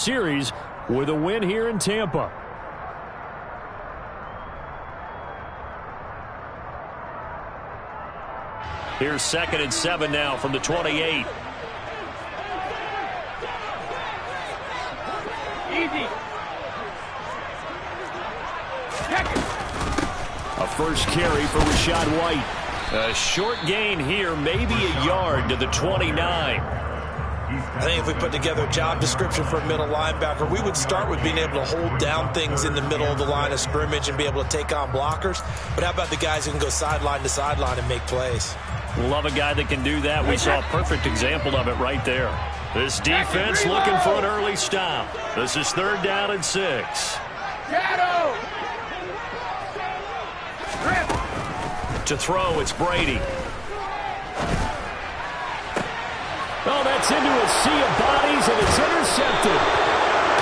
series with a win here in Tampa. Here's 2nd and 7 now from the 28. Easy. A first carry for Rashad White. A short gain here, maybe a yard to the 29. I think if we put together a job description for a middle linebacker, we would start with being able to hold down things in the middle of the line of scrimmage and be able to take on blockers. But how about the guys who can go sideline to sideline and make plays? Love a guy that can do that. We saw a perfect example of it right there. This defense looking for an early stop. This is 3rd down and 6. Shadow. To throw, it's Brady. Oh, that's into a sea of bodies, and it's intercepted.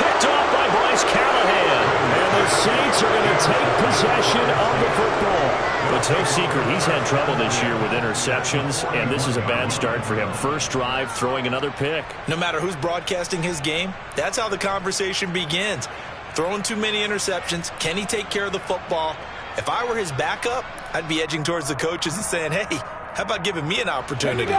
Picked off by Bryce Callahan. And the Saints are going to take possession of the football. It's no secret he's had trouble this year with interceptions, and this is a bad start for him. First drive, throwing another pick. No matter who's broadcasting his game, that's how the conversation begins. Throwing too many interceptions, can he take care of the football? If I were his backup, I'd be edging towards the coaches and saying, hey, how about giving me an opportunity?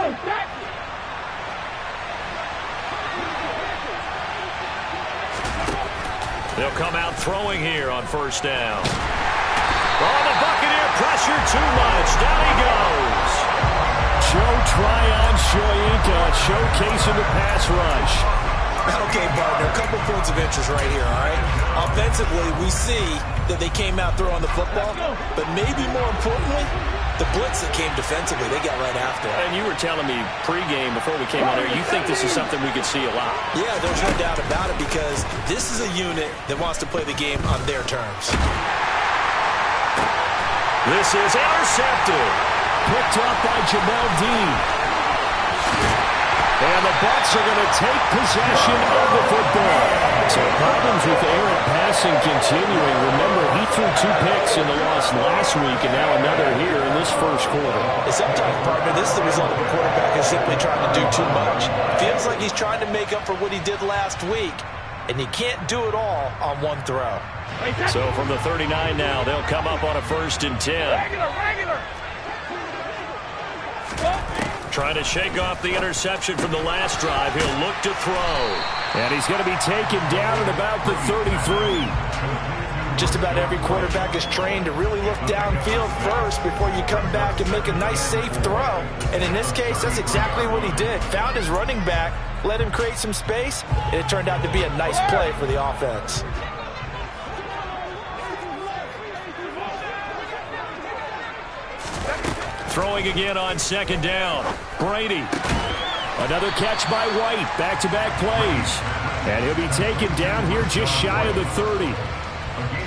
They'll come out throwing here on 1st down. Oh, the Buccaneer pressure too much. Down he goes. Joe Tryon-Shoyinka showcasing the pass rush. Okay, partner, a couple points of interest right here, all right? Offensively, we see that they came out throwing the football, but maybe more importantly, the blitz that came defensively, they got right after it. And you were telling me pregame before we came on there, you think this is something we could see a lot. Yeah, there's no doubt about it because this is a unit that wants to play the game on their terms. This is intercepted. Picked up by Jamel Dean. And the Bucs are going to take possession of the football. So problems with errant passing continuing. Remember, he threw 2 picks in the loss last week, and now another here in this first quarter. And sometimes, partner, this is the result of a quarterback is simply trying to do too much. Feels like he's trying to make up for what he did last week, and he can't do it all on one throw. So from the 39 now, they'll come up on a 1st and 10. Regular. Trying to shake off the interception from the last drive. He'll look to throw. And he's going to be taken down at about the 33. Just about every quarterback is trained to really look downfield first before you come back and make a nice, safe throw. And in this case, that's exactly what he did. Found his running back, let him create some space, and it turned out to be a nice play for the offense. Throwing again on 2nd down. Brady. Another catch by White. Back-to-back plays. And he'll be taken down here just shy of the 30.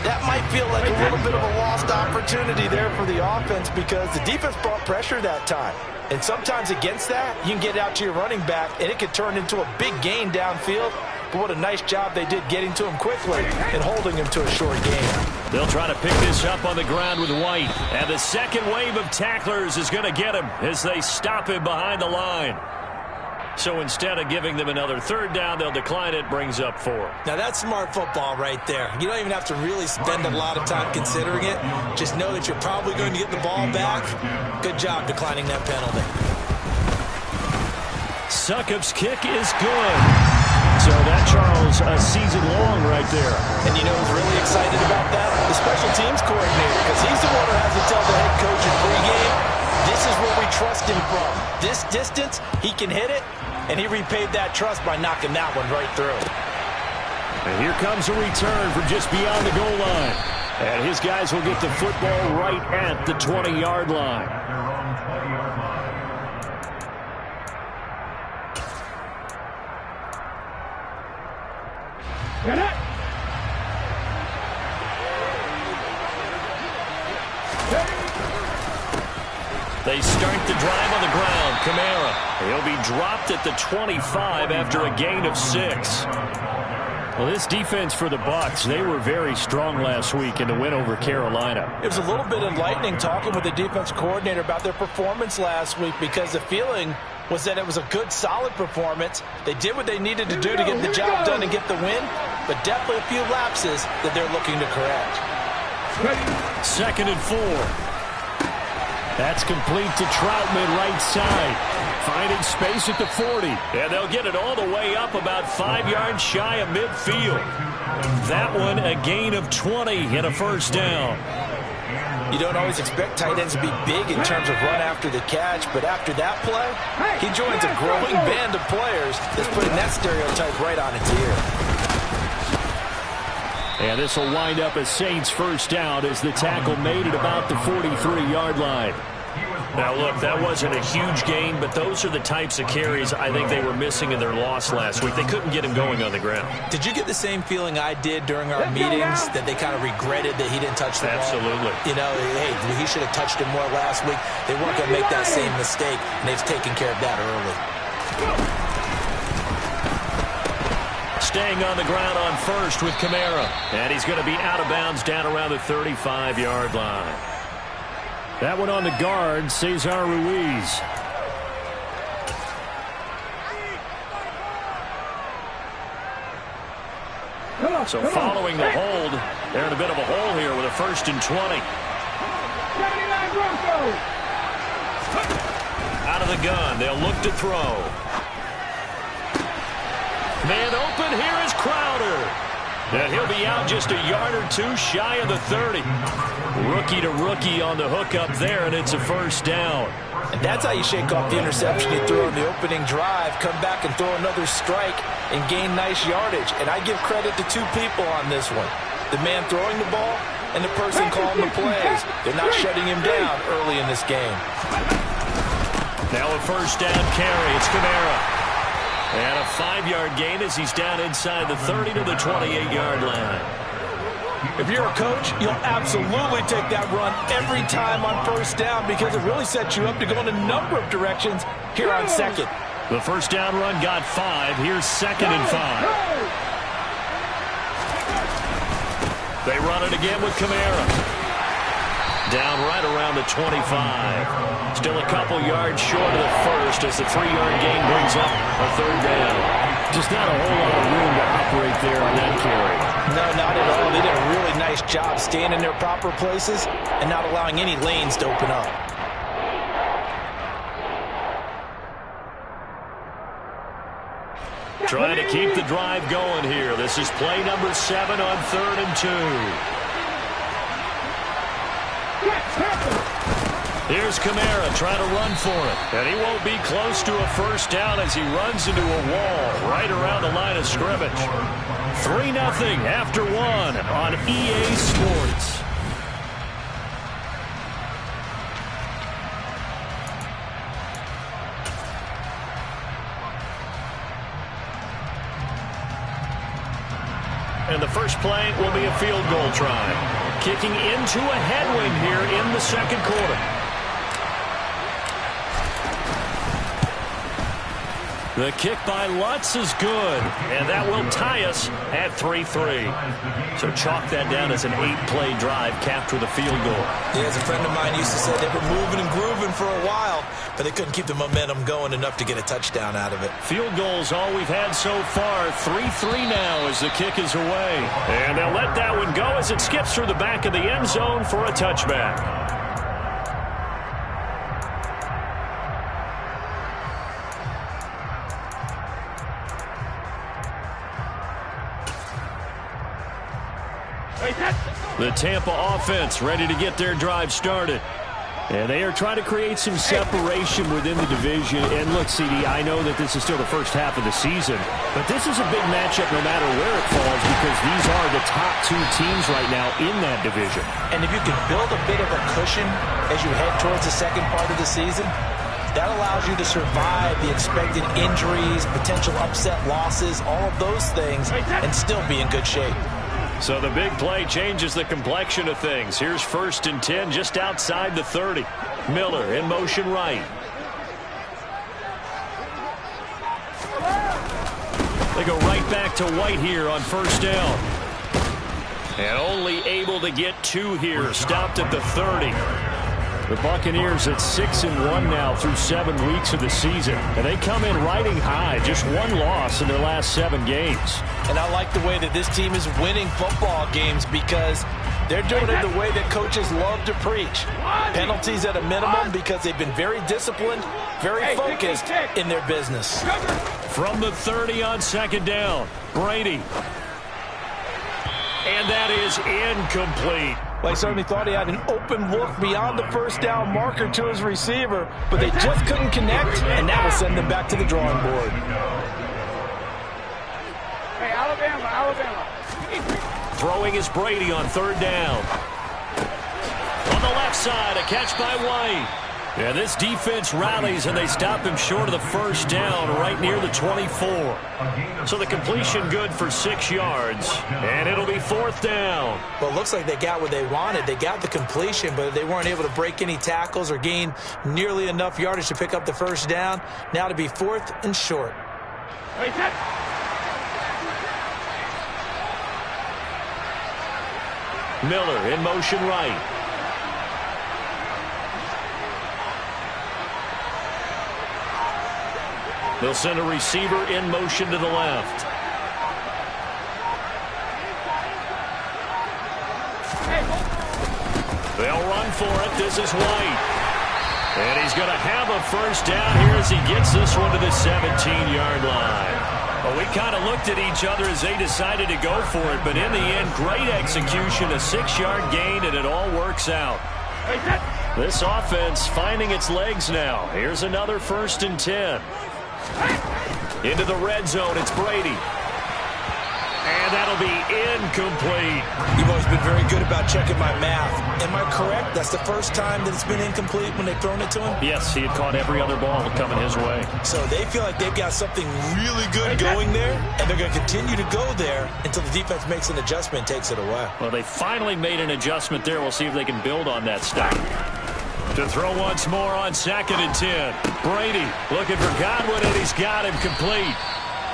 That might feel like a little bit of a lost opportunity there for the offense because the defense brought pressure that time. And sometimes against that, you can get out to your running back, and it could turn into a big gain downfield. But what a nice job they did getting to him quickly and holding him to a short gain. They'll try to pick this up on the ground with White. And the second wave of tacklers is going to get him as they stop him behind the line. So instead of giving them another 3rd down, they'll decline it, brings up 4. Now that's smart football right there. You don't even have to really spend a lot of time considering it. Just know that you're probably going to get the ball back. Good job declining that penalty. Succop's kick is good. So that, Charles, a season long right there. And you know who's really excited about that? The special teams coordinator, because he's the one who has to tell the head coach in pregame, this is where we trust him from. This distance, he can hit it, and he repaid that trust by knocking that one right through. And here comes a return from just beyond the goal line. And his guys will get the football right at the 20-yard line. Get it. They start the drive on the ground. Kamara. He'll be dropped at the 25 after a gain of 6. Well, this defense for the Bucs, they were very strong last week in the win over Carolina. It was a little bit enlightening talking with the defense coordinator about their performance last week because the feeling was that it was a good, solid performance. They did what they needed to do to get the job done and get the win, but definitely a few lapses that they're looking to correct. 2nd and 4. That's complete to Troutman, right side. Finding space at the 40. And they'll get it all the way up about 5 yards shy of midfield. That one a gain of 20 and a first down. You don't always expect tight ends to be big in terms of run after the catch, but after that play, he joins a growing band of players that's putting that stereotype right on its ear. And this will wind up a Saints first down as the tackle made at about the 43-yard line. Now, look, that wasn't a huge gain, but those are the types of carries I think they were missing in their loss last week. They couldn't get him going on the ground. Did you get the same feeling I did during our meetings, that they kind of regretted that he didn't touch the ball? Absolutely. You know, hey, he should have touched him more last week. They weren't going to make that same mistake, and they've taken care of that early. Staying on the ground on first with Kamara. And he's going to be out of bounds down around the 35-yard line. That one on the guard, Cesar Ruiz. So following the hold, they're in a bit of a hole here with a 1st and 20. Out of the gun, they'll look to throw. Man open, here is Crowder. And he'll be out just a yard or two shy of the 30. Rookie to rookie on the hook up there, and it's a first down. And that's how you shake off the interception you threw on the opening drive, come back and throw another strike and gain nice yardage. And I give credit to two people on this one. The man throwing the ball and the person calling the plays. They're not shutting him down early in this game. Now a first down carry. It's Kamara. And a 5-yard gain as he's down inside the 30 to the 28-yard line. If you're a coach, you'll absolutely take that run every time on first down because it really sets you up to go in a number of directions here on second. The first down run got 5. Here's 2nd and 5. They run it again with Kamara. Down right around the 25. Still a couple yards short of the first as the 3-yard gain brings up a 3rd down. Just not a whole lot of room to operate there on that carry. No, not at all. They did a really nice job staying in their proper places and not allowing any lanes to open up. Trying to keep the drive going here. This is play number 7 on 3rd and 2. Here's Kamara trying to run for it. And he won't be close to a first down as he runs into a wall right around the line of scrimmage. 3-0 after 1 on EA Sports. And the first play will be a field goal try. Kicking into a headwind here in the 2nd quarter. The kick by Lutz is good, and that will tie us at 3-3. So chalk that down as an 8-play drive capped with a field goal. Yeah, as a friend of mine used to say, they were moving and grooving for a while, but they couldn't keep the momentum going enough to get a touchdown out of it. Field goals all we've had so far. 3-3 now as the kick is away. And they'll let that one go as it skips through the back of the end zone for a touchback. The Tampa offense ready to get their drive started. And they are trying to create some separation within the division. And look, CD, I know that this is still the first half of the season, but this is a big matchup no matter where it falls because these are the top 2 teams right now in that division. And if you can build a bit of a cushion as you head towards the second part of the season, that allows you to survive the expected injuries, potential upset losses, all of those things, and still be in good shape. So the big play changes the complexion of things. Here's 1st and 10 just outside the 30. Miller in motion right. They go right back to White here on first down. And only able to get 2 here. Stopped at the 30. The Buccaneers at 6-1 now through 7 weeks of the season. And they come in riding high. Just one loss in their last 7 games. And I like the way that this team is winning football games because they're doing it the way that coaches love to preach. Penalties at a minimum because they've been very disciplined, very focused in their business. From the 30 on 2nd down, Brady. And that is incomplete. Well, he certainly thought he had an open look beyond the first down marker to his receiver, but they just couldn't connect, and that will send them back to the drawing board. Hey, Alabama. Throwing is Brady on 3rd down. On the left side, a catch by White. Yeah, this defense rallies, and they stop him short of the first down right near the 24. So the completion good for 6 yards, and it'll be 4th down. Well, it looks like they got what they wanted. They got the completion, but they weren't able to break any tackles or gain nearly enough yardage to pick up the first down. Now to be 4th and short. Miller in motion right. They'll send a receiver in motion to the left. They'll run for it. This is White. And he's going to have a first down here as he gets this one to the 17-yard line. Well, we kind of looked at each other as they decided to go for it, but in the end, great execution, a 6-yard gain, and it all works out. This offense finding its legs now. Here's another 1st and 10. Into the red zone, it's Brady. And that'll be incomplete. You've always been very good about checking my math. Am I correct? That's the first time that it's been incomplete when they've thrown it to him? Yes, he had caught every other ball coming his way. So they feel like they've got something really good going there, and they're going to continue to go there until the defense makes an adjustment and takes it away. Well, they finally made an adjustment there. We'll see if they can build on that stop. To throw once more on 2nd and 10. Brady looking for Godwin, and he's got him complete.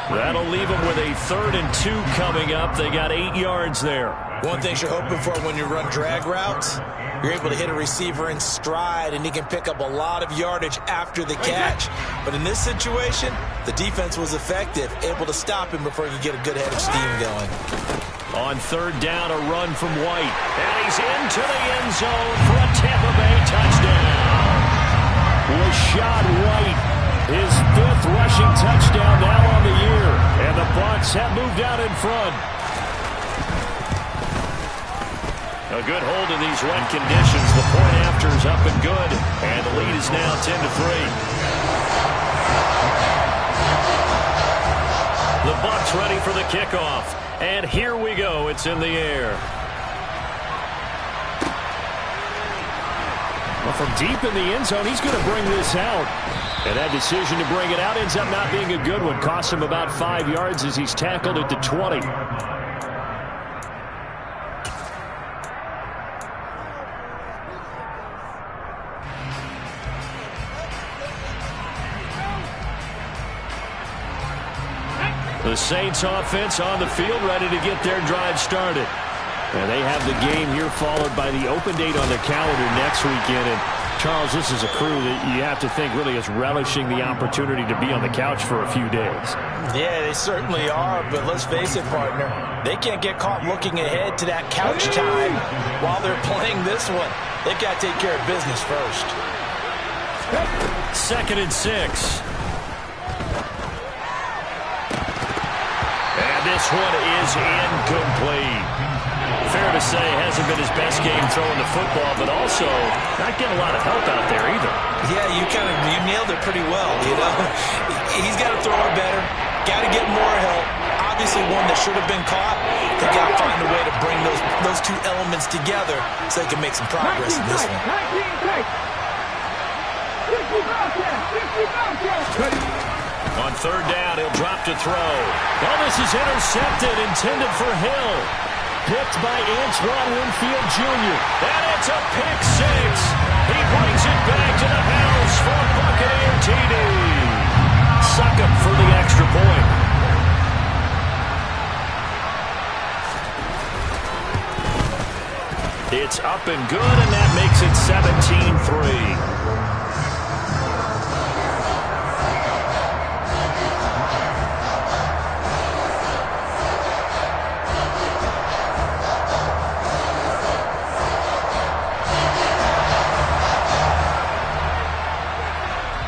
That'll leave them with a 3rd and 2 coming up. They got 8 yards there. One thing you're hoping for when you run drag routes, you're able to hit a receiver in stride, and he can pick up a lot of yardage after the catch. But in this situation, the defense was effective, able to stop him before he could get a good head of steam going. On 3rd down, a run from White. And he's into the end zone for a Tampa Bay touchdown. Rashad White. His 5th rushing touchdown now on the year. And the Bucs have moved out in front. A good hold in these wet conditions. The point after is up and good. And the lead is now 10-3. The Bucs ready for the kickoff. And here we go. It's in the air. Well, from deep in the end zone, he's going to bring this out. And that decision to bring it out ends up not being a good one. Cost him about 5 yards as he's tackled at the 20. The Saints offense on the field ready to get their drive started. And they have the game here followed by the open date on their calendar next weekend. And Charles, this is a crew that you have to think really is relishing the opportunity to be on the couch for a few days. Yeah, they certainly are, but let's face it, partner. They can't get caught looking ahead to that couch time while they're playing this one. They've got to take care of business first. 2nd and 6. And this one is incomplete. Fair to say, hasn't been his best game throwing the football, but also not getting a lot of help out there either. Yeah, you nailed it pretty well, you know. He's got to throw it better, got to get more help. Obviously one that should have been caught. They got to find a way to bring those 2 elements together so they can make some progress in this one. On 3rd down, he'll drop to throw. Oh, this is intercepted, intended for Hill. Picked by Antoine Winfield Jr. And it's a pick 6. He brings it back to the house for Buccaneer TD. Suck him for the extra point. It's up and good, and that makes it 17-3.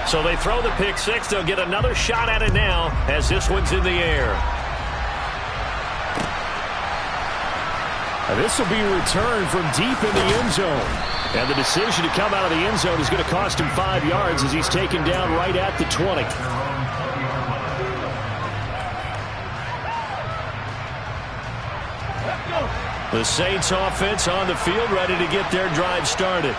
So they throw the pick six. They'll get another shot at it now as this one's in the air. This will be returned from deep in the end zone. And the decision to come out of the end zone is going to cost him 5 yards as he's taken down right at the 20. The Saints offense on the field ready to get their drive started.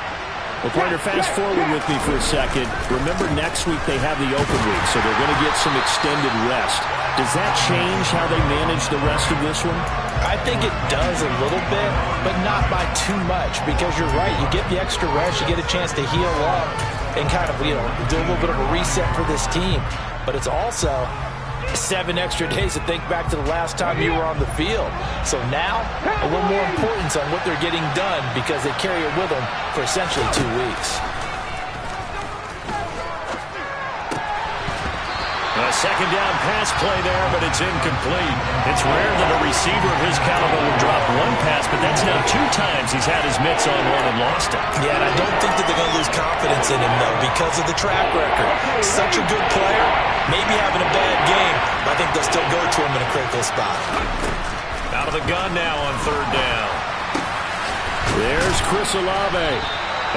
Well, partner, fast forward with me for a second. Remember, next week they have the open week, so they're going to get some extended rest. Does that change how they manage the rest of this one? I think it does a little bit, but not by too much, because you're right. You get the extra rest, you get a chance to heal up and kind of, do a little bit of a reset for this team. But it's also 7 extra days to think back to the last time you were on the field. So now, a little more importance on what they're getting done because they carry it with them for essentially 2 weeks. A second down pass play there, but it's incomplete. It's rare that a receiver of his caliber will drop one pass, but that's now 2 times he's had his mitts on one and lost it. Yeah, and I don't think that they're going to lose confidence in him, though, because of the track record. Such a good player, maybe having a bad game, but I think they'll still go to him in a critical spot. Out of the gun now on 3rd down. There's Chris Olave.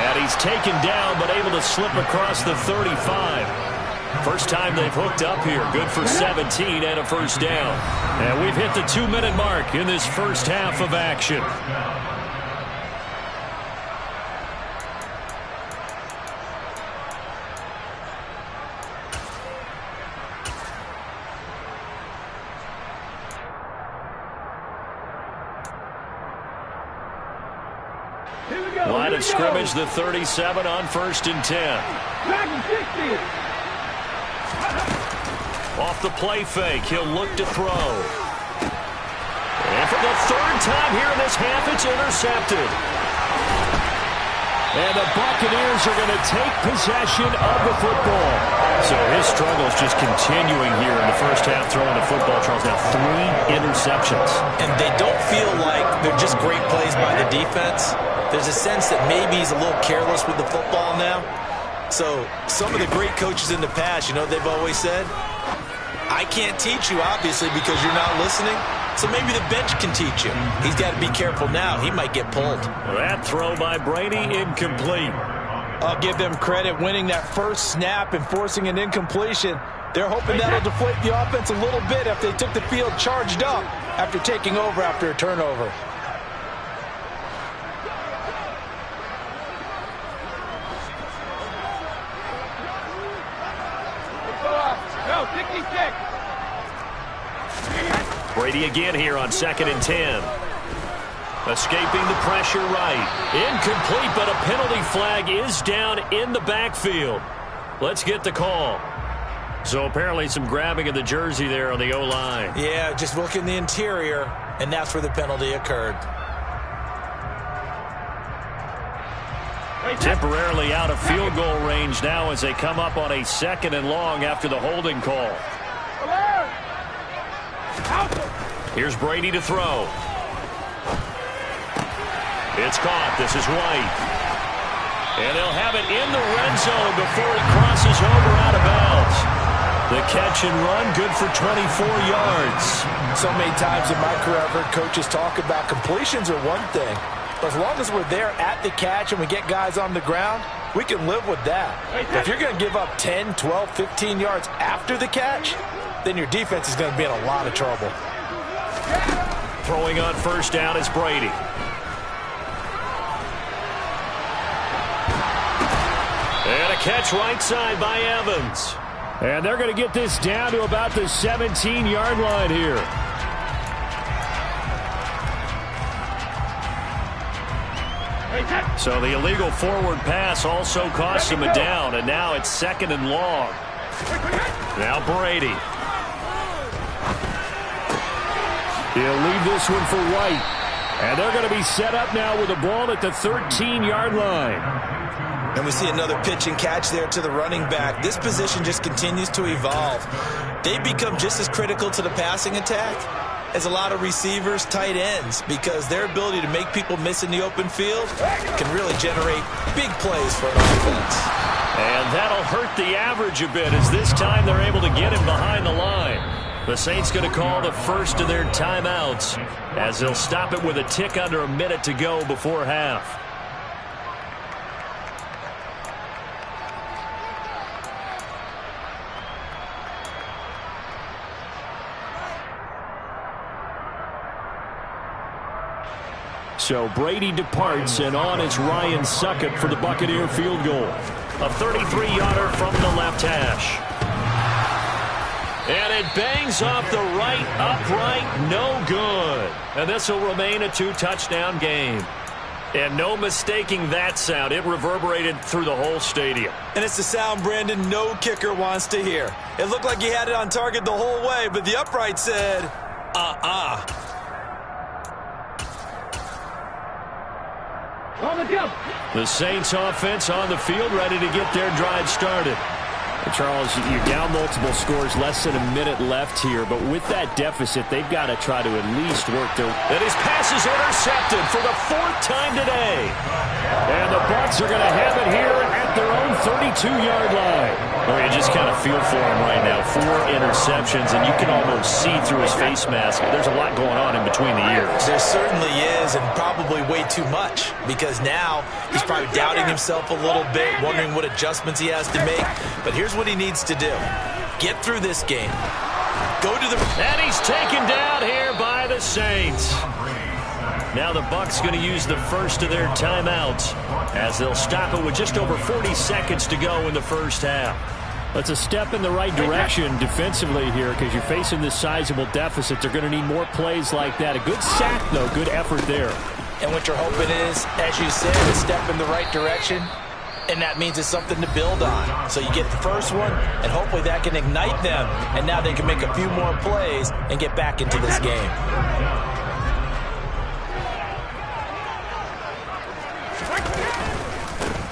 And he's taken down, but able to slip across the 35. First time they've hooked up here. Good for 17 and a 1st down. And we've hit the 2-minute mark in this first half of action. Line of scrimmage, the 37 on 1st and 10. Off the play fake, he'll look to throw. And for the 3rd time here in this half, it's intercepted. And the Buccaneers are going to take possession of the football. So his struggle is just continuing here in the first half, throwing the football. Charles, now 3 interceptions. And they don't feel like they're just great plays by the defense. There's a sense that maybe he's a little careless with the football now. So some of the great coaches in the past, they've always said, I can't teach you, obviously, because you're not listening. So maybe the bench can teach you. He's got to be careful now. He might get pulled. That throw by Brady, incomplete. I'll give them credit winning that first snap and forcing an incompletion. They're hoping that'll deflate the offense a little bit if they took the field charged up after taking over after a turnover. Brady again here on 2nd and 10. Escaping the pressure right. Incomplete, but a penalty flag is down in the backfield. Let's get the call. So apparently some grabbing of the jersey there on the O-line. Yeah, just look in the interior, and that's where the penalty occurred. Temporarily out of field goal range now as they come up on a 2nd and long after the holding call. Here's Brady to throw. It's caught. This is White. And they'll have it in the red zone before he crosses over out of bounds. The catch and run, good for 24 yards. So many times in my career I've heard coaches talk about completions are one thing. But as long as we're there at the catch and we get guys on the ground, we can live with that. But if you're going to give up 10, 12, 15 yards after the catch, then your defense is going to be in a lot of trouble. Throwing on 1st down is Brady. And a catch right side by Evans. And they're going to get this down to about the 17-yard line here. So the illegal forward pass also cost him a down, and now it's 2nd and long. Now Brady. He'll leave this one for White. And they're going to be set up now with the ball at the 13-yard line. And we see another pitch and catch there to the running back. This position just continues to evolve. They become just as critical to the passing attack as a lot of receivers, tight ends, because their ability to make people miss in the open field can really generate big plays for an offense. And that'll hurt the average a bit as this time they're able to get him behind the line. The Saints going to call the first of their timeouts as they'll stop it with a tick under a minute to go before half. So Brady departs, and on is Ryan Succop for the Buccaneer field goal. A 33-yarder from the left hash. And it bangs off the right upright, no good. And this will remain a two-touchdown game. And no mistaking that sound. It reverberated through the whole stadium. And it's the sound, Brandon, no kicker wants to hear. It looked like he had it on target the whole way, but the upright said, The Saints offense on the field, ready to get their drive started. And Charles, you're down multiple scores, less than a minute left here, but with that deficit, they've got to try to at least work their... And his pass is intercepted for the fourth time today. And the Bucs are going to have it here at their own 32-yard line. Well, you just kind of feel for him right now. 4 interceptions, and you can almost see through his face mask. There's a lot going on in between the ears. There certainly is, and probably way too much, because now he's probably doubting himself a little bit, wondering what adjustments he has to make. But here's what he needs to do. Get through this game. Go to the... And he's taken down here by the Saints. Now the Bucs going to use the first of their timeouts as they'll stop it with just over 40 seconds to go in the first half. That's a step in the right direction defensively here because you're facing this sizable deficit. They're going to need more plays like that. A good sack, though. Good effort there. And what you're hoping is, as you said, a step in the right direction. And that means it's something to build on. So you get the first one, and hopefully that can ignite them. And now they can make a few more plays and get back into this game.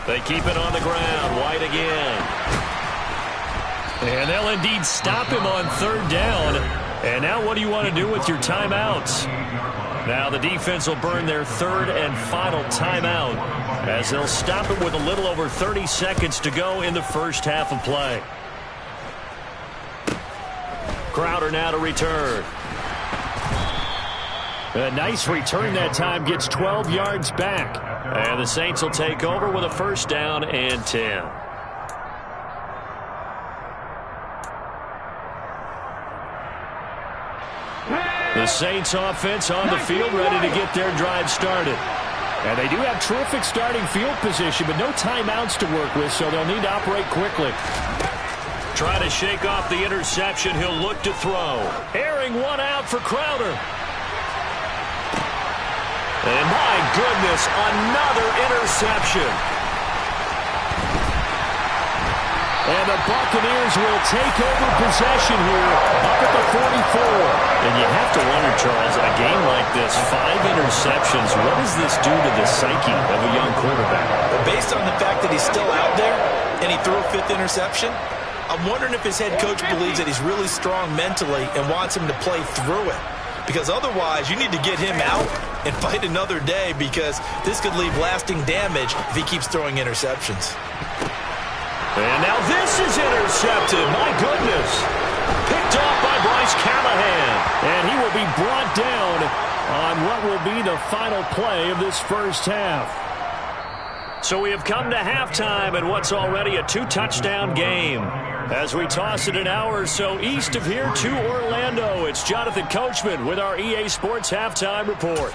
They keep it on the ground. White again. And they'll indeed stop him on third down. And now what do you want to do with your timeouts? Now the defense will burn their third and final timeout as they'll stop it with a little over 30 seconds to go in the first half of play. Crowder now to return. A nice return that time, gets 12 yards back. And the Saints will take over with a first down and 10. The Saints offense on the field ready to get their drive started. And they do have terrific starting field position, but no timeouts to work with, so they'll need to operate quickly. Try to shake off the interception. He'll look to throw. Airing one out for Crowder. And my goodness, another interception. And the Buccaneers will take over possession here up at the 44. And you have to wonder, Charles, a game like this, 5 interceptions, what does this do to the psyche of a young quarterback? Well, based on the fact that he's still out there and he threw a 5th interception, I'm wondering if his head coach believes that he's really strong mentally and wants him to play through it. Because otherwise, you need to get him out and fight another day because this could leave lasting damage if he keeps throwing interceptions. And now this is intercepted. My goodness. Picked off by Bryce Callahan. And he will be brought down on what will be the final play of this first half. So we have come to halftime in what's already a 2-touchdown game. As we toss it an hour or so east of here to Orlando, it's Jonathan Coachman with our EA Sports Halftime Report.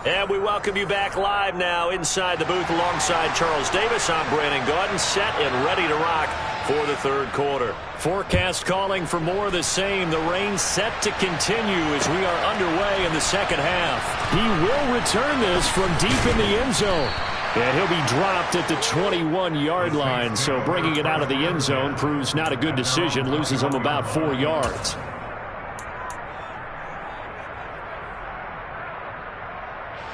And we welcome you back live now inside the booth alongside Charles Davis. I'm Brandon Gaudin, set and ready to rock for the third quarter. Forecast calling for more of the same. The rain set to continue as we are underway in the second half. He will return this from deep in the end zone. And he'll be dropped at the 21-yard line. So bringing it out of the end zone proves not a good decision. Loses him about 4 yards.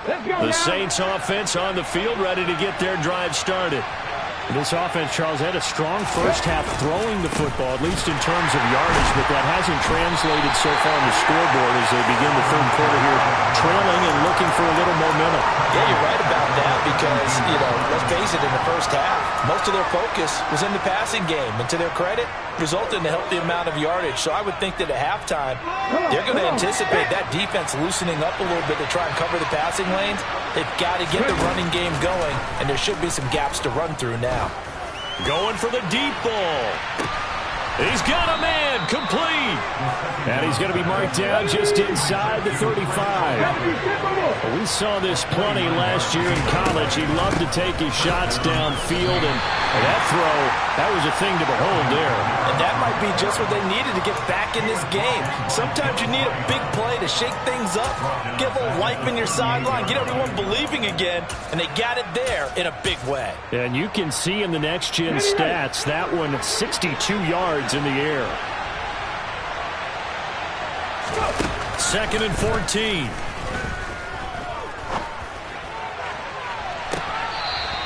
The Saints offense on the field, ready to get their drive started. This offense, Charles, had a strong first half throwing the football, at least in terms of yardage, but that hasn't translated so far on the scoreboard as they begin the third quarter here, trailing and looking for a little momentum. Yeah, you're right about that because, let's face it, in the first half, most of their focus was in the passing game. And to their credit, resulted in a healthy amount of yardage. So I would think that at halftime, they're going to anticipate that defense loosening up a little bit to try and cover the passing lanes. They've got to get the running game going, and there should be some gaps to run through now. Going for the deep ball. He's got a man, complete. And he's going to be marked down just inside the 35. We saw this plenty last year in college. He loved to take his shots downfield, and that throw, that was a thing to behold there. And that might be just what they needed to get back in this game. Sometimes you need a big play to shake things up, get a little life in your sideline, get everyone believing again, and they got it there in a big way. And you can see in the next-gen stats, that one 62 yards in the air. 2nd and 14.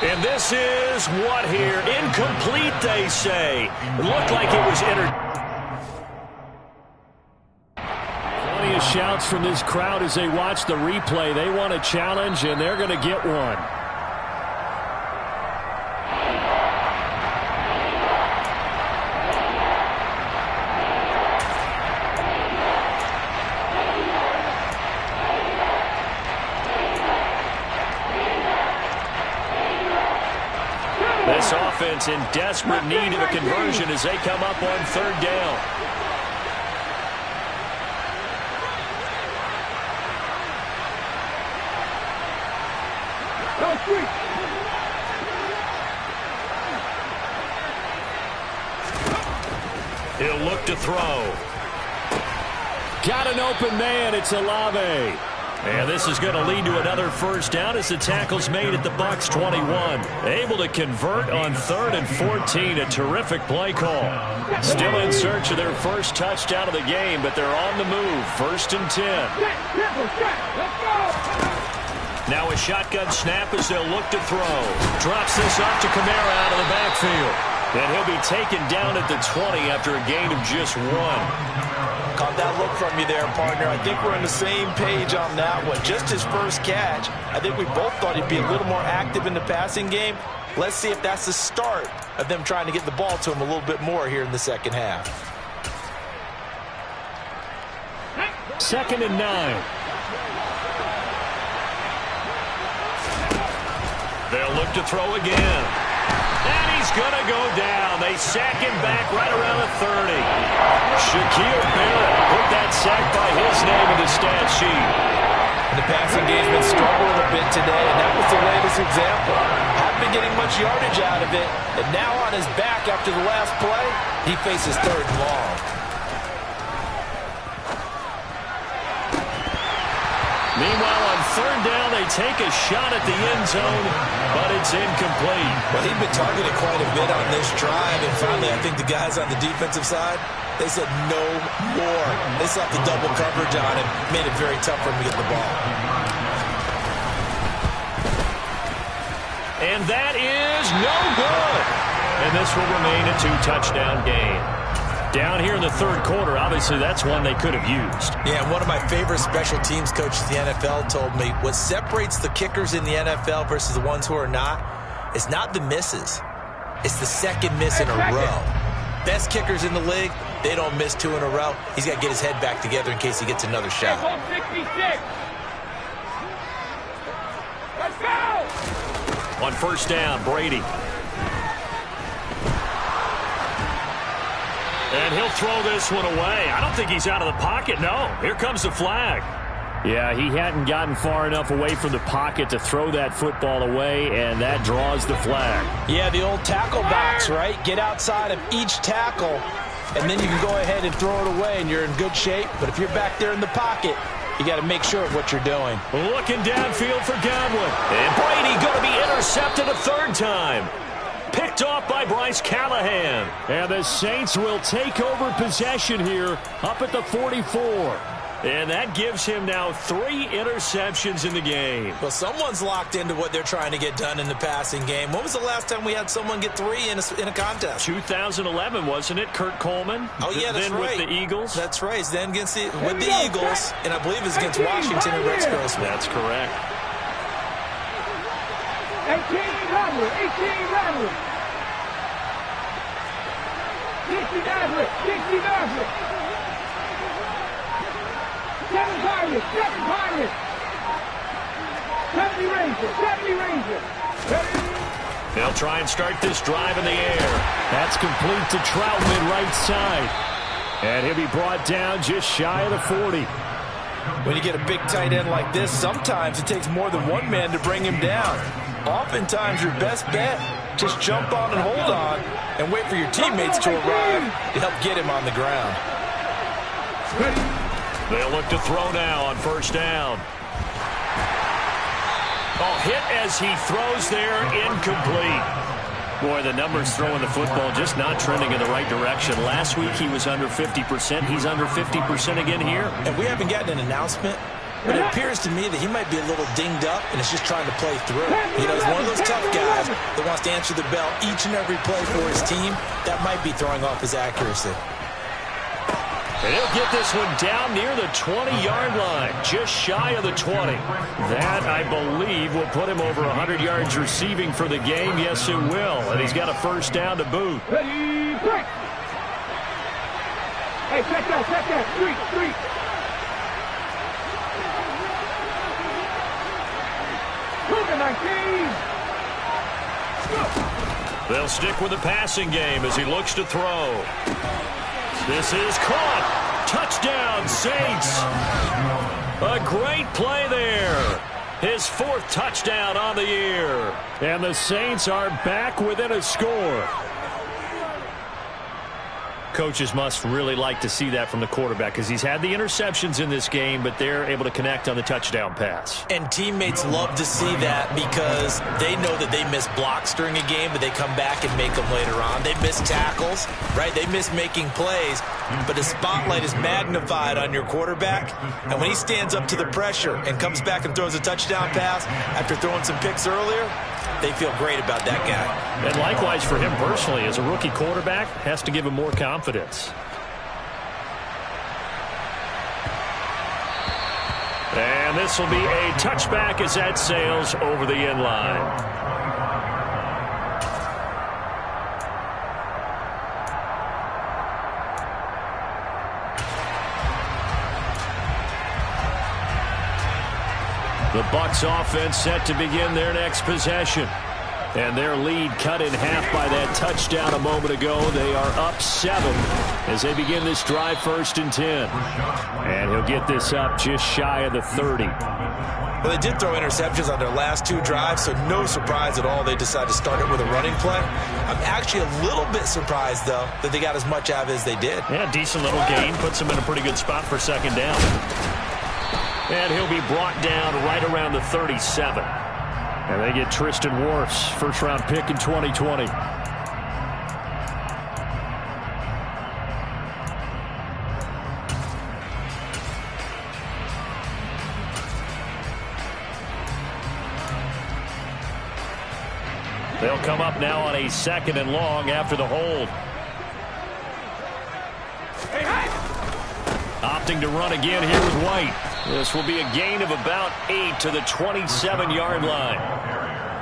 And this is what here? Incomplete, they say. It looked like it was entered. Plenty of shouts from this crowd as they watch the replay. They want a challenge, and they're going to get one. This offense in desperate need of a conversion as they come up on 3rd down. He'll look to throw. Got an open man. It's Olave. And this is going to lead to another first down as the tackle's made at the Bucs 21. Able to convert on 3rd and 14. A terrific play call. Still in search of their first touchdown of the game, but they're on the move. 1st and 10. Now a shotgun snap as they'll look to throw. Drops this off to Kamara out of the backfield. And he'll be taken down at the 20 after a gain of just 1. Caught that look from you there, partner. I think we're on the same page on that one. Just his first catch. I think we both thought he'd be a little more active in the passing game. Let's see if that's the start of them trying to get the ball to him a little bit more here in the second half. 2nd and 9. They'll look to throw again. And he's going to go down. They sack him back right around the 30. Shaquille Barrett put that sack by his name in the stat sheet. And the passing game's been struggling a bit today, and that was the latest example. Haven't been getting much yardage out of it, and now on his back after the last play, he faces 3rd and long. Meanwhile, on 3rd down, they take a shot at the end zone, but it's incomplete. Well, he'd been targeted quite a bit on this drive, and finally I think the guys on the defensive side, they said no more. They slapped the double coverage on him, made it very tough for him to get the ball. And that is no good. And this will remain a 2-touchdown game. Down here in the 3rd quarter, obviously that's one they could have used. Yeah, one of my favorite special teams coaches in the NFL told me what separates the kickers in the NFL versus the ones who are not is not the misses. It's the second miss in a row. Best kickers in the league, they don't miss 2 in a row. He's got to get his head back together in case he gets another shot. On 1st down, Brady. And he'll throw this one away. I don't think he's out of the pocket, no. Here comes the flag. Yeah, he hadn't gotten far enough away from the pocket to throw that football away, and that draws the flag. Yeah, the old tackle box, right? Get outside of each tackle, and then you can go ahead and throw it away, and you're in good shape. But if you're back there in the pocket, you got to make sure of what you're doing. Looking downfield for Godwin. And Brady going to be intercepted a 3rd time. Picked off by Bryce Callahan. And the Saints will take over possession here up at the 44. And that gives him now 3 interceptions in the game. Well, someone's locked into what they're trying to get done in the passing game. When was the last time we had someone get 3 in a contest? 2011, wasn't it? Kurt Coleman. Oh, yeah, that's then right. with the Eagles. That's right. Then with the Eagles, and I believe it's against Washington and Rex Grossman. That's correct. 1800, 1800. 60-9, 60-9. 7 Pirates, 7 Pirates. 70 Rangers, 70 Rangers. They'll try and start this drive in the air. That's complete to Troutman, right side. And he'll be brought down just shy of the 40. When you get a big tight end like this, sometimes it takes more than one man to bring him down. Oftentimes, your best bet, just jump on and hold on and wait for your teammates to arrive to help get him on the ground. They'll look to throw now on first down. Oh, hit as he throws there, incomplete. Boy, the numbers throwing the football just not trending in the right direction. Last week he was under 50%. He's under 50% again here. And we haven't gotten an announcement, but it appears to me that he might be a little dinged up and is just trying to play through. You know, he's one of those tough guys that wants to answer the bell each and every play for his team. That might be throwing off his accuracy. And he'll get this one down near the 20-yard line, just shy of the 20. That, I believe, will put him over 100 yards receiving for the game. Yes, it will. And he's got a first down to boot. Ready, break. Hey, check that. Street. They'll stick with the passing game as he looks to throw. This is caught. Touchdown, Saints. A great play there. His 4th touchdown on the year. And the Saints are back within a score. Coaches must really like to see that from the quarterback because he's had the interceptions in this game, but they're able to connect on the touchdown pass. And teammates love to see that because they know that they miss blocks during a game, but they come back and make them later on. They miss tackles, right? They miss making plays, but the spotlight is magnified on your quarterback. And when he stands up to the pressure and comes back and throws a touchdown pass after throwing some picks earlier, they feel great about that guy. And likewise for him personally, as a rookie quarterback, has to give him more confidence. And this will be a touchback as that sails over the end line. The Bucs offense set to begin their next possession. And their lead cut in half by that touchdown a moment ago. They are up 7 as they begin this drive, 1st and 10. And he'll get this up just shy of the 30. Well, they did throw interceptions on their last 2 drives, so no surprise at all they decided to start it with a running play. I'm actually a little bit surprised, though, that they got as much out of it as they did. Yeah, decent little gain. Puts them in a pretty good spot for 2nd down. And he'll be brought down right around the 37. And they get Tristan Wirfs, first-round pick in 2020. They'll come up now on a 2nd and long after the hold. Opting to run again here with White. This will be a gain of about 8 to the 27-yard line.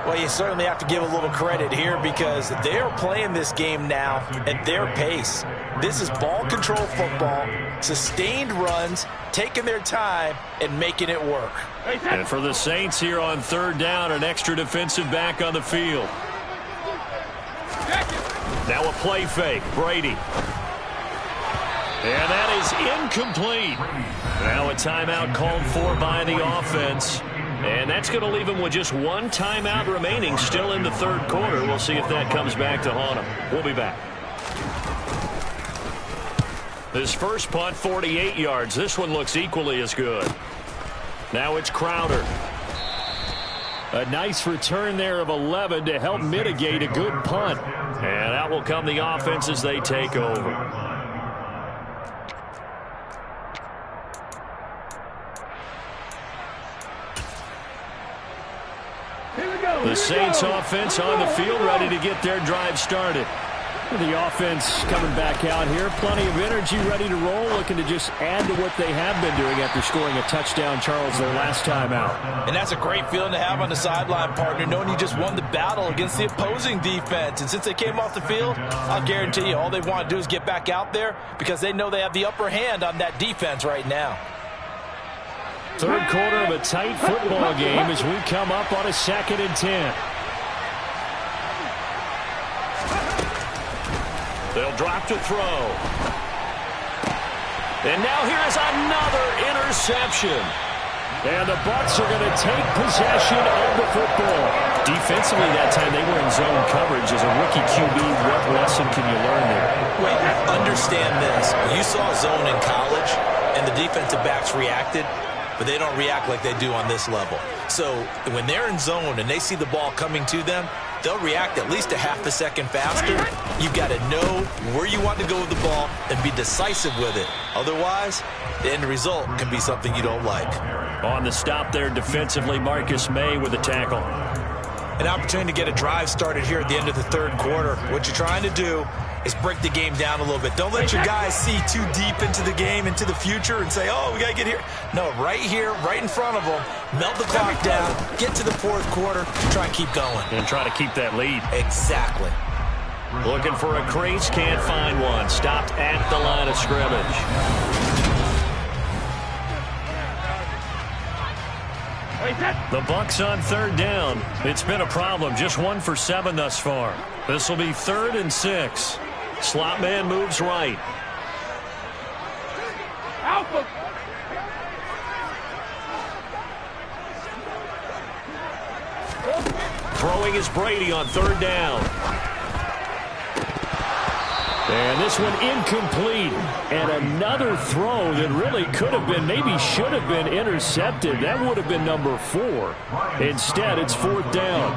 Well, you certainly have to give a little credit here because they are playing this game now at their pace. This is ball control football, sustained runs, taking their time and making it work. And for the Saints here on 3rd down, an extra defensive back on the field. Now a play fake, Brady. And that is incomplete. Now a timeout called for by the offense. And that's going to leave him with just 1 timeout remaining still in the 3rd quarter. We'll see if that comes back to haunt him. We'll be back. This first punt, 48 yards. This one looks equally as good. Now it's Crowder. A nice return there of 11 to help mitigate a good punt. And out will come the offense as they take over. The Saints offense on the field, ready to get their drive started. The offense coming back out here. Plenty of energy, ready to roll, looking to just add to what they have been doing after scoring a touchdown, Charles, their last time out. And that's a great feeling to have on the sideline, partner, knowing you just won the battle against the opposing defense. And since they came off the field, I'll guarantee you all they want to do is get back out there because they know they have the upper hand on that defense right now. Third quarter of a tight football game as we come up on a 2nd and 10. They'll drop to throw. And now here's another interception. And the Bucs are going to take possession of the football. Defensively that time, they were in zone coverage. As a rookie QB, what lesson can you learn there? Wait, understand this. You saw zone in college, and the defensive backs reacted, but they don't react like they do on this level. So when they're in zone and they see the ball coming to them, they'll react at least a half a second faster. You've got to know where you want to go with the ball and be decisive with it. Otherwise, the end result can be something you don't like. On the stop there defensively, Marcus May with a tackle. An opportunity to get a drive started here at the end of the third quarter. What you're trying to do is break the game down a little bit. Don't let your guys see too deep into the game, into the future, and say, oh, we got to get here. No, right here, right in front of them, melt the clock down, get to the fourth quarter, try and keep going. And try to keep that lead. Exactly. Looking for a crease, can't find one. Stopped at the line of scrimmage. The Bucs on 3rd down. It's been a problem. Just 1 for 7 thus far. This will be 3rd and 6. Slot man moves right. Alpha. Throwing is Brady on 3rd down. And this one incomplete. And another throw that really could have been, maybe should have been intercepted. That would have been number 4. Instead, it's 4th down.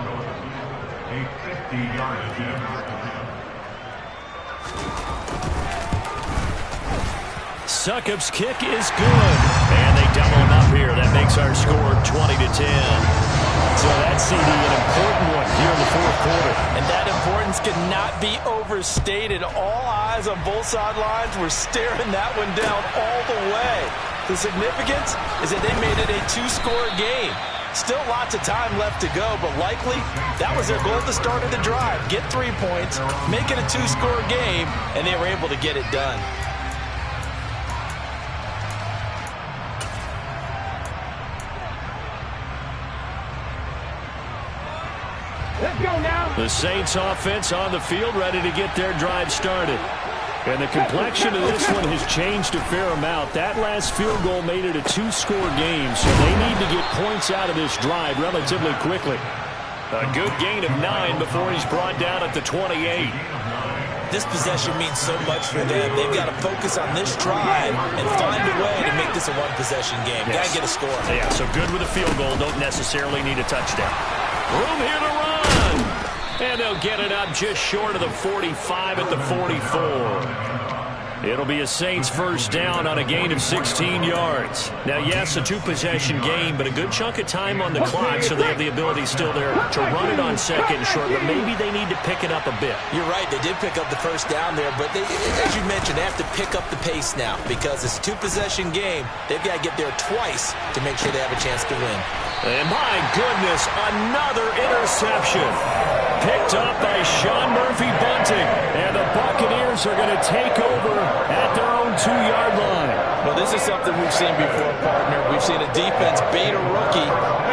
Succop's kick is good. And they double him up here. That makes our score 20-10. So that CD, an important one here in the fourth quarter. And that importance cannot be overstated. All eyes on both sidelines were staring that one down all the way. The significance is that they made it a 2-score game. Still lots of time left to go, but likely that was their goal at the start of the drive. Get 3 points, make it a 2-score game, and they were able to get it done. Let's go now. The Saints offense on the field, ready to get their drive started. And the complexion of this one has changed a fair amount. That last field goal made it a 2-score game, so they need to get points out of this drive relatively quickly. A good gain of 9 before he's brought down at the 28. This possession means so much for them. They've got to focus on this drive and find a way to make this a one-possession game. Got to get a score. Yeah, so good with a field goal. Don't necessarily need a touchdown. Room here to run. And they'll get it up just short of the 45 at the 44. It'll be a Saints first down on a gain of 16 yards. Now, yes, a 2-possession game, but a good chunk of time on the clock, so they have the ability still there to run it on 2nd and short, but maybe they need to pick it up a bit. You're right. They did pick up the first down there, but they, as you mentioned, they have to pick up the pace now because it's a 2-possession game. They've got to get there twice to make sure they have a chance to win. And my goodness, another interception. Picked up by Sean Murphy-Bunting. And the Buccaneers are going to take over at their own 2-yard line. Well, this is something we've seen before, partner. We've seen a defense bait a rookie,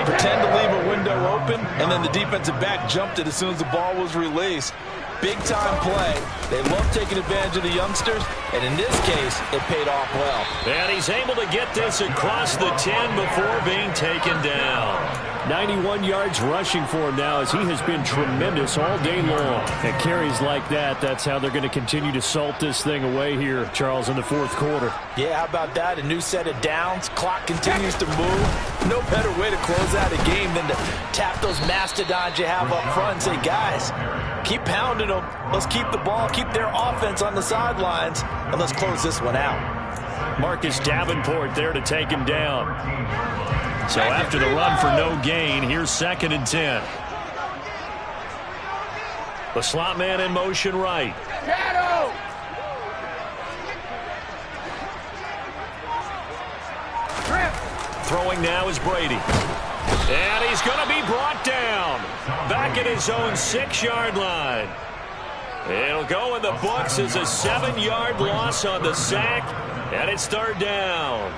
pretend to leave a window open, and then the defensive back jumped it as soon as the ball was released. Big-time play. They love taking advantage of the youngsters, and in this case, it paid off well. And he's able to get this across the 10 before being taken down. 91 yards rushing for him now as he has been tremendous all day long. And carries like that, that's how they're going to continue to salt this thing away here, Charles, in the fourth quarter. Yeah, how about that? A new set of downs. Clock continues to move. No better way to close out a game than to tap those mastodons you have up front and say, guys, keep pounding them. Let's keep the ball, keep their offense on the sidelines, and let's close this one out. Marcus Davenport there to take him down. So after the run for no gain, here's 2nd and 10. The slot man in motion right. Shadow! Throwing now is Brady. And he's going to be brought down. Back at his own 6-yard line. It'll go in the books as a 7-yard loss on the sack. And it's 3rd down.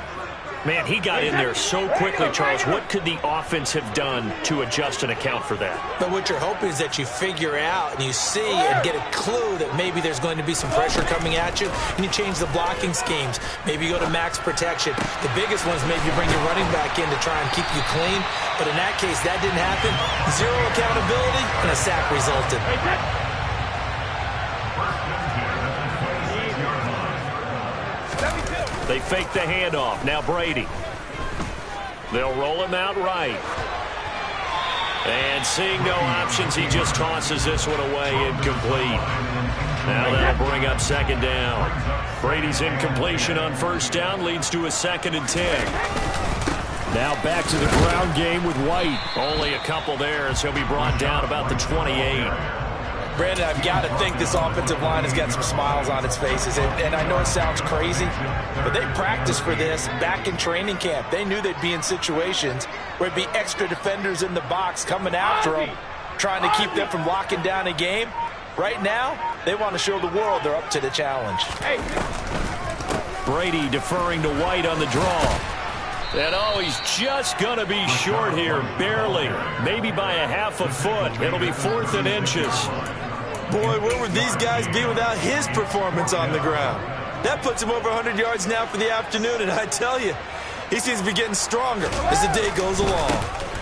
Man, he got in there so quickly, Charles. What could the offense have done to adjust and account for that? But what you're hoping is that you figure out and you see and get a clue that maybe there's going to be some pressure coming at you, and you change the blocking schemes. Maybe you go to max protection. The biggest one is maybe you bring your running back in to try and keep you clean. But in that case, that didn't happen. 0 accountability, and a sack resulted. They fake the handoff. Now Brady. They'll roll him out right. And seeing no options, he just tosses this one away, incomplete. Now that'll bring up 2nd down. Brady's incompletion on 1st down leads to a 2nd and 10. Now back to the ground game with White. Only a couple there as he'll be brought down about the 28. Brandon, I've got to think this offensive line has got some smiles on its faces. And I know it sounds crazy, but they practiced for this back in training camp. They knew they'd be in situations where it'd be extra defenders in the box coming after them, trying to keep them from locking down a game. Right now, they want to show the world they're up to the challenge. Hey. Brady deferring to White on the draw. And oh, he's just going to be short here, barely. Maybe by a half a foot. It'll be 4th and inches. Boy, where would these guys be without his performance on the ground? That puts him over 100 yards now for the afternoon, and I tell you, he seems to be getting stronger as the day goes along.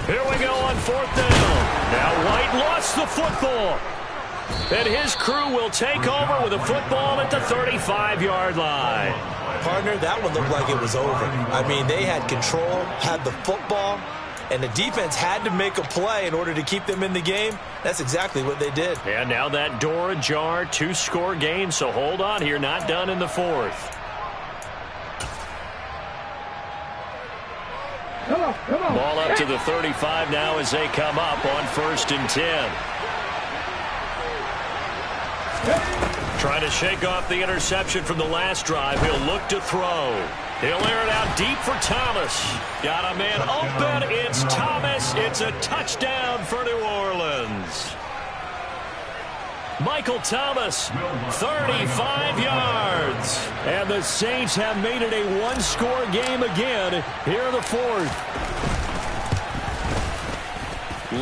Here we go on 4th down. Now White lost the football. And his crew will take over with a football at the 35-yard line. Partner, that one looked like it was over. I mean, they had control, had the football, and the defense had to make a play in order to keep them in the game. That's exactly what they did. And now that door ajar, 2-score game, so hold on here, not done in the 4th. Come on. Ball up to the 35 now as they come up on 1st and 10. Trying to shake off the interception from the last drive. He'll look to throw. He'll air it out deep for Thomas. Got a man open. It's Thomas. It's a touchdown for New Orleans. Michael Thomas, 35 yards. And the Saints have made it a 1-score game again here in the 4th.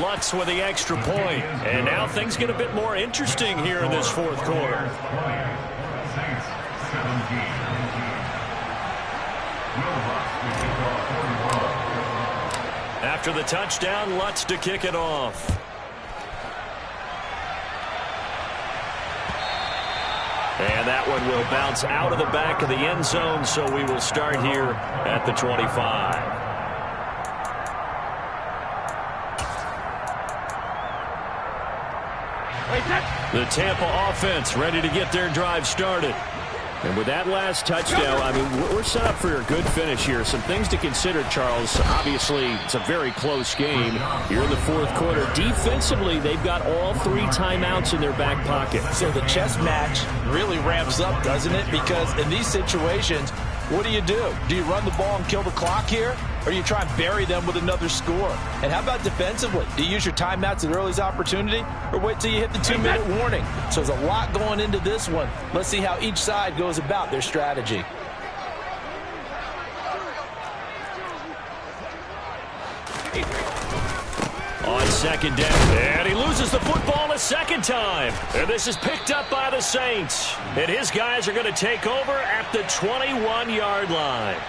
Lutz with the extra point. And now things get a bit more interesting here in this 4th quarter. After the touchdown, Lutz to kick it off. And that one will bounce out of the back of the end zone, so we will start here at the 25. The Tampa offense ready to get their drive started. And with that last touchdown, I mean, we're set up for a good finish here. Some things to consider, Charles. Obviously, it's a very close game here in the 4th quarter. Defensively, they've got all 3 timeouts in their back pocket. So the chess match really ramps up, doesn't it? Because in these situations, what do? Do you run the ball and kill the clock here? Or do you try and bury them with another score? And how about defensively? Do you use your timeouts at earliest opportunity? Or wait till you hit the 2-minute warning? So there's a lot going into this one. Let's see how each side goes about their strategy. On 2nd down, and he loses the football a 2nd time. And this is picked up by the Saints. And his guys are going to take over at the 21-yard line.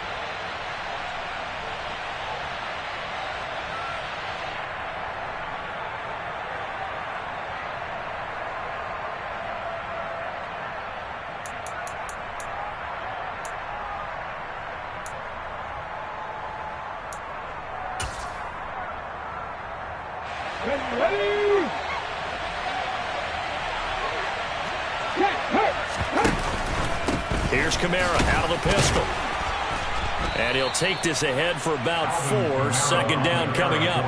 Here's Kamara out of the pistol. And he'll take this ahead for about 4. 2nd down coming up.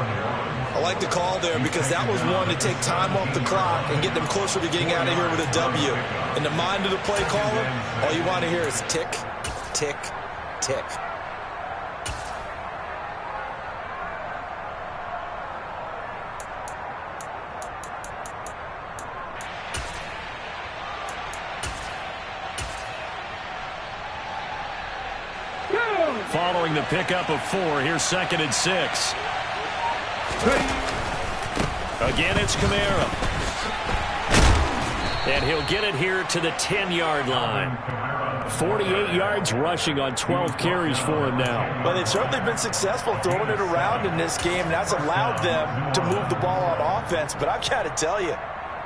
I like the call there because that was one to take time off the clock and get them closer to getting out of here with a W. In the mind of the play caller, all you want to hear is tick, tick, tick. Following the pickup of 4, here's 2nd and 6. Again, it's Kamara. And he'll get it here to the 10-yard line. 48 yards rushing on 12 carries for him now. Well, they've certainly been successful throwing it around in this game, and that's allowed them to move the ball on offense. But I've got to tell you,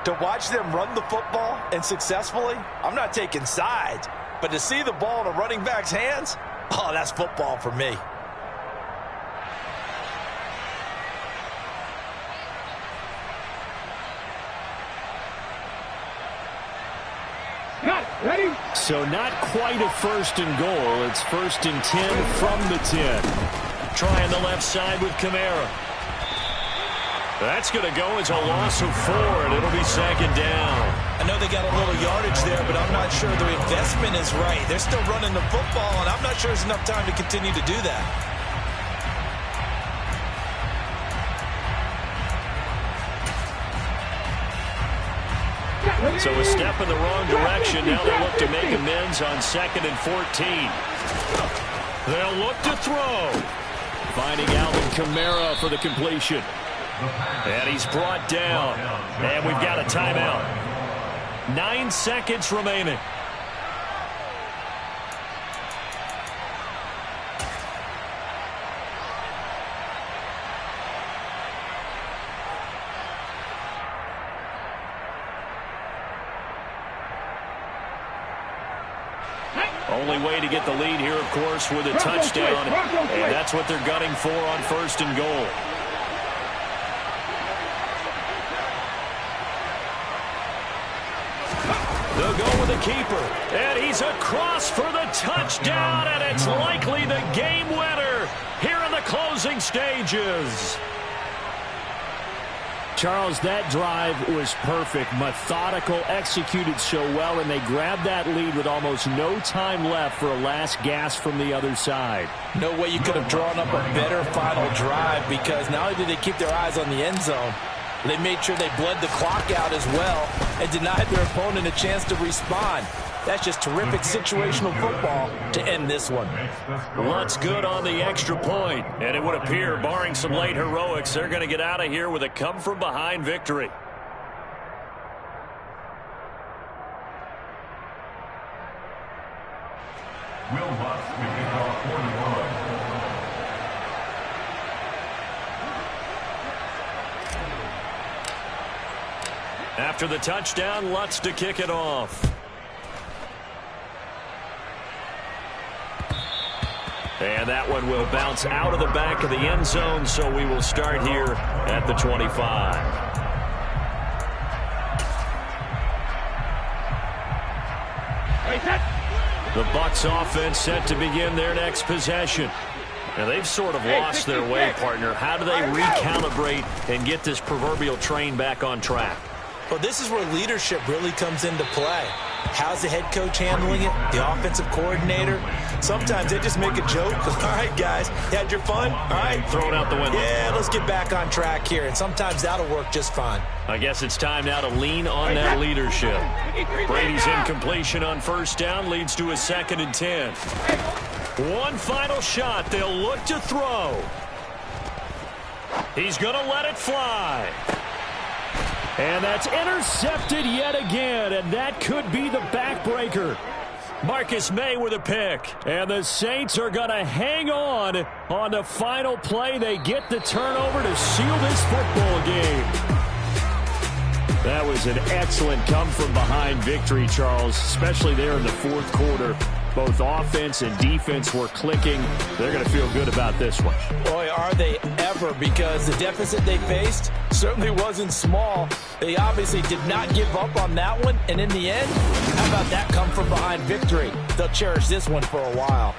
to watch them run the football and successfully, I'm not taking sides, but to see the ball in a running back's hands, oh, that's football for me. Ready? So not quite a 1st and goal. It's 1st and 10 from the 10. Trying the left side with Kamara. That's going to go as a loss of 4, and it'll be 2nd down. I know they got a little yardage there, but I'm not sure the investment is right. They're still running the football, and I'm not sure there's enough time to continue to do that. So a step in the wrong direction. Now they look to make amends on 2nd and 14. They'll look to throw. Finding Alvin Kamara for the completion. And he's brought down. And we've got a timeout. 9 seconds remaining. Only way to get the lead here, of course, with a touchdown. And that's what they're gunning for on 1st and goal. They'll go with the keeper. And he's across for the touchdown. And it's likely the game winner here in the closing stages. Charles, that drive was perfect, methodical, executed so well, and they grabbed that lead with almost no time left for a last gasp from the other side. No way you could have drawn up a better final drive, because not only did they keep their eyes on the end zone, they made sure they bled the clock out as well and denied their opponent a chance to respond. That's just terrific situational football to end this one. What's good on the extra point? And it would appear, barring some late heroics, they're going to get out of here with a come-from-behind victory. After the touchdown, Lutz to kick it off. And that one will bounce out of the back of the end zone, so we will start here at the 25. The Bucs offense set to begin their next possession. Now, they've sort of lost their way, partner. How do they recalibrate and get this proverbial train back on track? Well, this is where leadership really comes into play. How's the head coach handling it? The offensive coordinator? Sometimes they just make a joke. All right, guys, you had your fun? All right. Throw it out the window. Yeah, let's get back on track here. And sometimes that'll work just fine. I guess it's time now to lean on that leadership. Brady's incompletion on 1st down leads to a 2nd and 10. One final shot. They'll look to throw. He's going to let it fly. And that's intercepted yet again, and that could be the backbreaker. Marcus May with a pick, and the Saints are going to hang on the final play. They get the turnover to seal this football game. That was an excellent come-from-behind victory, Charles, especially there in the 4th quarter. Both offense and defense were clicking. They're going to feel good about this one. Boy, are they ever, because the deficit they faced certainly wasn't small. They obviously did not give up on that one, and in the end, how about that come-from-behind victory? They'll cherish this one for a while.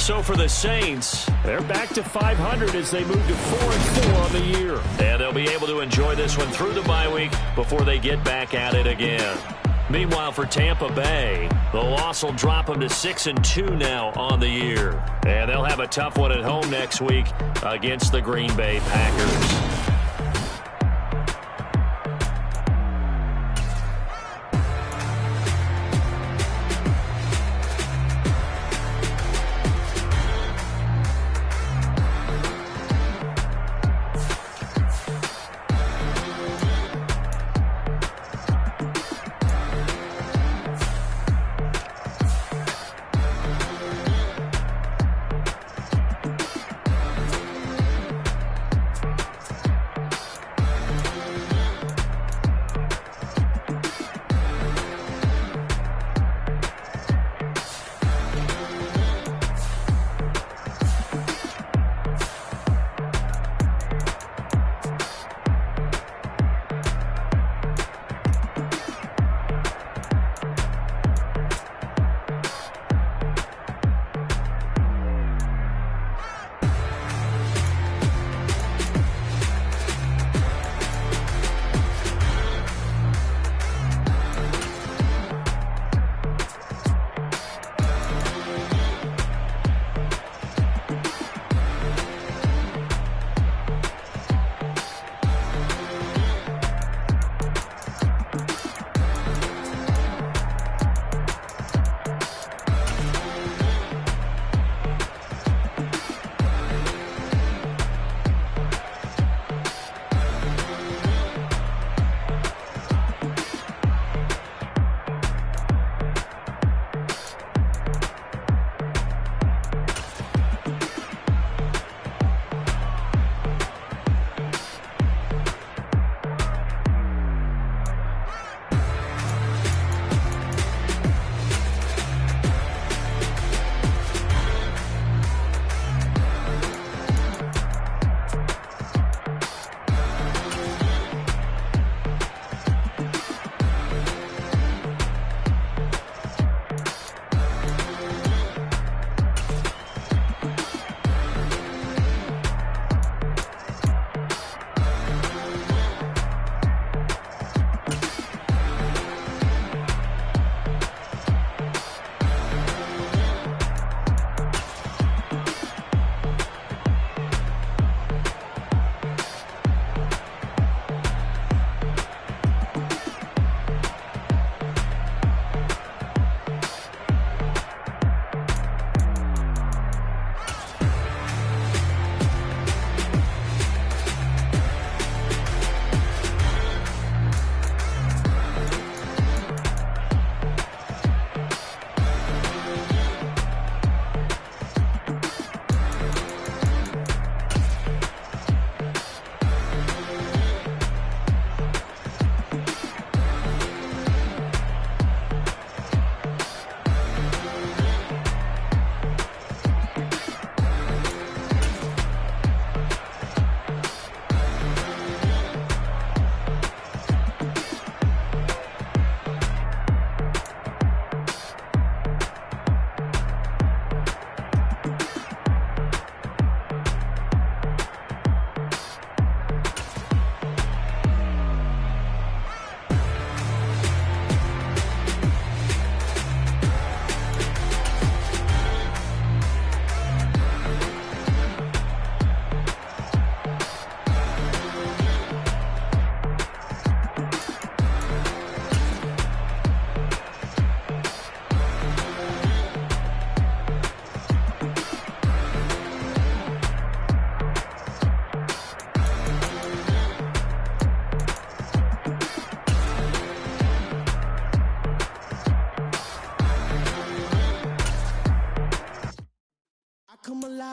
So for the Saints, they're back to 500 as they move to 4-4 on the year. And they'll be able to enjoy this one through the bye week before they get back at it again. Meanwhile, for Tampa Bay, the loss will drop them to 6-2 now on the year. And they'll have a tough one at home next week against the Green Bay Packers.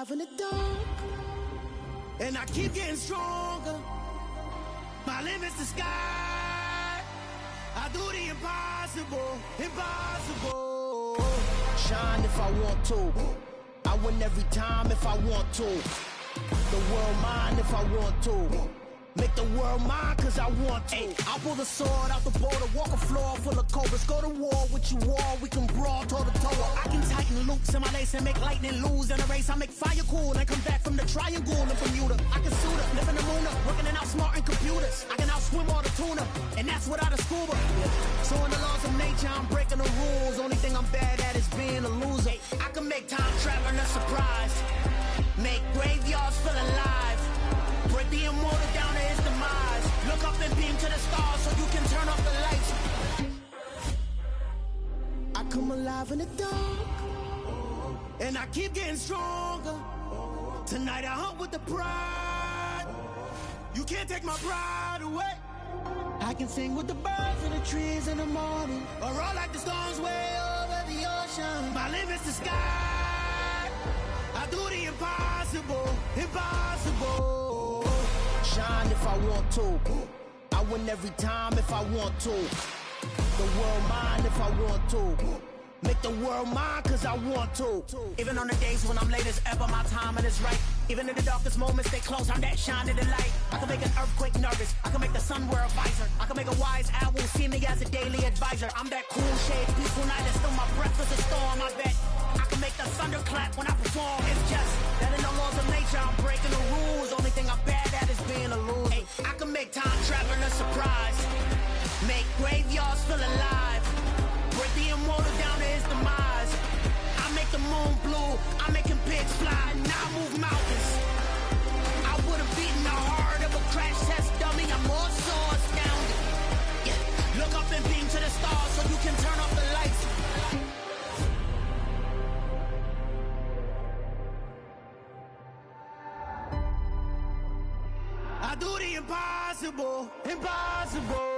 alive in the dark, and I keep getting stronger. My limit's the sky. I do the impossible, impossible. Shine if I want to. I win every time if I want to. The world mine if I want to. Make the world mine cause I want to. I'll pull the sword out the border, walk a floor full of cobras. Go to war with you all, we can brawl toe to toe. I can tighten loops in my lace and make lightning lose in a race. I make fire cool and come back from the triangle in Bermuda. I can suit up, live in the moon up, working and outsmarting computers. I can outswim all the tuna, and that's without a scuba. So in the laws of nature, I'm breaking the rules. Only thing I'm bad at is being a loser. I can make time traveling a surprise, make graveyards feel alive, break the immortal down to his demise. Look up and beam to the stars so you can turn off the lights. I come alive in the dark, and I keep getting stronger. Tonight I hunt with the pride. You can't take my pride away. I can sing with the birds and the trees in the morning, or roll like the storms way over the ocean. My limit's the sky. I do the impossible, impossible. Shine if I want to. I win every time if I want to. The world mine if I want to. Make the world mine cause I want to. Even on the days when I'm late as ever, my timing is right. Even in the darkest moments, stay close, I'm that shining the light. I can make an earthquake nervous, I can make the sun wear a visor. I can make a wise owl see me as a daily advisor. I'm that cool shade, peaceful night, and still my breath is a storm. I bet I can make the thunder clap when I perform. It's just that in the laws of nature, I'm breaking the rules. Only thing I'm bad at is being a loser. I can make time traveling a surprise, make graveyards feel alive, break the immortal down to his demise. I make the moon blue, I make him pigs fly, and I move mountains. I would've beaten the heart of a crash test dummy. I'm more so astounded. Yeah. Look up and beam to the stars so you can turn off the lights. I do the impossible, impossible.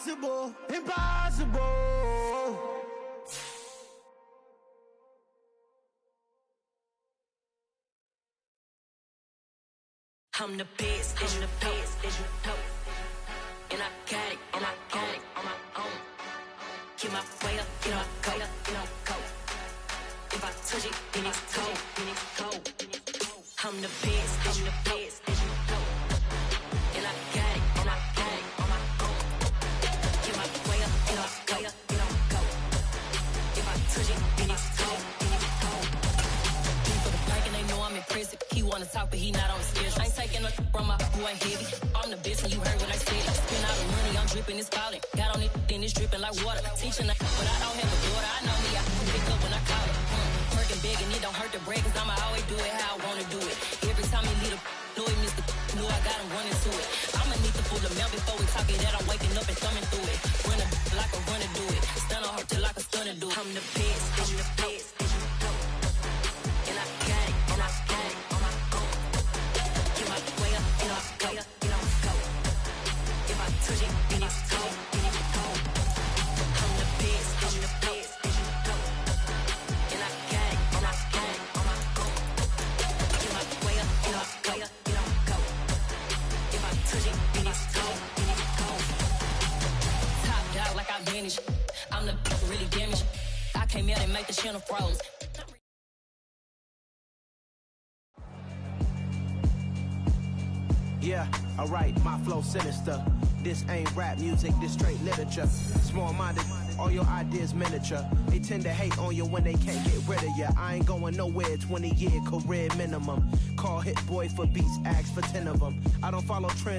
Impossible, impossible. I'm the best, I'm the best, as you know. And I got it, and I got it on my own. Get my way up, get my go, go. If I touch it, then it's cold, then it's cold. I'm the best, I'm the best, as you know. And I got it, and I got it on my own. Get my way up, get my go, go. If I touch it, then it's cold, then it's cold. For the park and they know I'm impressive. He wanna talk, but he not on the schedule. I ain't taking no from my boy heavy. I'm the best, and you heard what I said. Spend all the money, I'm dripping, it's falling. Got on it, then it's dripping like water. Teaching her, but I don't have a daughter. I know me, I can pick up when I call her. Working big, and it don't hurt the break, cause I'ma always do it how I wanna do it. Every time he lead a know he missed the know I got him running to it. I'ma need to pull the mail before we talk it that I'm waking up and thumbing through it. Run a like a runner do it. Stun on her till like a stunner do it. I'm the best, I'm the best, as you know. And I got it, and I got it on my own. Get my way up, get my way up, get on go. If I touch it, then it's cold, then it's cold. I'm the best, I'm the best, as you know. And I got it, and I got it on my own. Get my way up, get my way up, get on go. If I touch it, then it's cold, then it's cold. Top dog like I vanished. I'm the really damaged. I came out and make the channel froze. Yeah, alright, my flow sinister. This ain't rap music, this straight literature. Small-minded, all your ideas miniature. They tend to hate on you when they can't get rid of you. I ain't going nowhere, 20-year career minimum. Call Hit Boy for beats, ask for 10 of them. I don't follow trends.